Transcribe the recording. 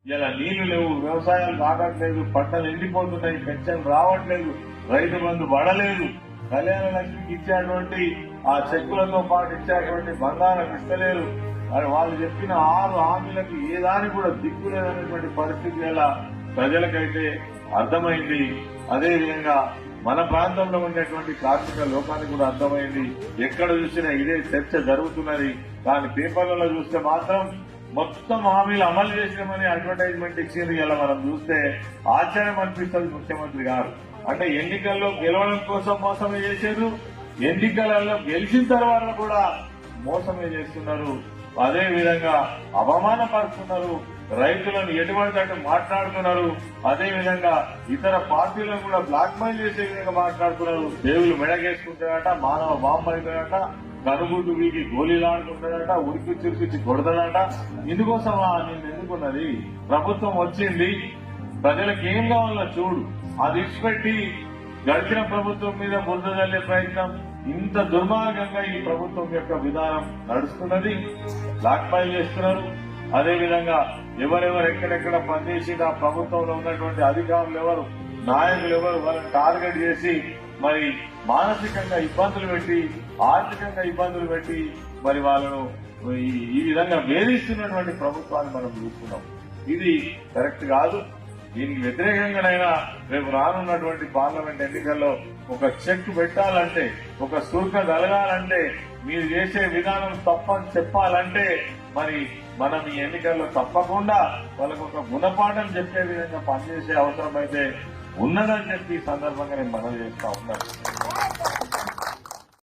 ఇలా నీళ్లు లేవు, వ్యవసాయాలు కాగట్లేదు, పంటలు ఎండిపోతున్నాయి, పెన్షన్ రావట్లేదు, రైతు బంధు పడలేదు, కళ్యాణ లక్ష్మికి ఇచ్చేటువంటి ఆ చెక్కులతో పాటు ఇచ్చేటువంటి బంగారం ఇస్తలేరు. మరి వాళ్ళు చెప్పిన 6 హామీలకు ఏ దానికి కూడా దిక్కు లేదనేటువంటి పరిస్థితి ఇలా ప్రజలకైతే అర్థమైంది. అదేవిధంగా మన ప్రాంతంలో ఉండేటువంటి కార్మిక లోకానికి కూడా అర్థమైంది. ఎక్కడ చూసినా ఇదే చర్చ జరుగుతున్నది. కానీ పేపర్లలో చూస్తే మాత్రం మొత్తం హామీలు అమలు చేసినామని అడ్వర్టైజ్మెంట్ ఇచ్చింది. ఇలా మనం చూస్తే ఆశ్చర్యం అనిపిస్తుంది ముఖ్యమంత్రి గారు. అంటే ఎన్నికల్లో గెలవడం కోసం మోసమే చేశారు, ఎన్నికలలో గెలిచిన తర్వాత కూడా మోసమే చేస్తున్నారు. అదే విధంగా అవమానపరుస్తున్నారు, రైతులను ఎటువంటి అటు మాట్లాడుతున్నారు. అదే విధంగా ఇతర పార్టీలను కూడా బ్లాక్ మెయిల్ చేసే విధంగా మాట్లాడుతున్నారు. దేవుళ్ళు మెడగేసుకుంటాడట, మానవ బాంబు అవుతాడట, కనుగుడ్డు వీకి గోళీలాడుకుంటాడట, ఉరికి చిరికిచ్చి కొడతాడట. ఇందుకోసమా నేను ఎందుకున్నది? ప్రభుత్వం వచ్చింది, ప్రజలకు ఏం కావాలో చూడు, అది ఇచ్చిపెట్టి గడిచిన ప్రభుత్వం మీద బురద జల్లే ప్రయత్నం, ఇంత దుర్మార్గంగా ఈ ప్రభుత్వం యొక్క విధానం నడుస్తున్నది. బ్లాక్ మెయిల్ చేస్తున్నారు. అదేవిధంగా ఎవరెవరు ఎక్కడెక్కడ పనిచేసి ఆ ప్రభుత్వంలో ఉన్నటువంటి అధికారులు ఎవరు, నాయకులు ఎవరు, వాళ్ళని టార్గెట్ చేసి మరి మానసికంగా ఇబ్బందులు పెట్టి, ఆర్థికంగా ఇబ్బందులు పెట్టి మరి వాళ్ళను ఈ విధంగా వేధిస్తున్నటువంటి ప్రభుత్వాన్ని మనం చూస్తున్నాం. ఇది కరెక్ట్ కాదు. దీనికి వ్యతిరేకంగానైనా రేపు రానున్నటువంటి పార్లమెంట్ ఎన్నికల్లో ఒక చెక్ పెట్టాలంటే, ఒక సుర్క జరగాలంటే, మీరు చేసే విధానం తప్పని చెప్పాలంటే మరి మనం ఈ ఎన్నికల్లో తప్పకుండా వాళ్ళకు ఒక గుణపాఠం చెప్పే విధంగా పనిచేసే అవసరం అయితే ఉన్నదని చెప్పి ఈ సందర్భంగా నేను మనవి చేస్తా ఉన్నాను.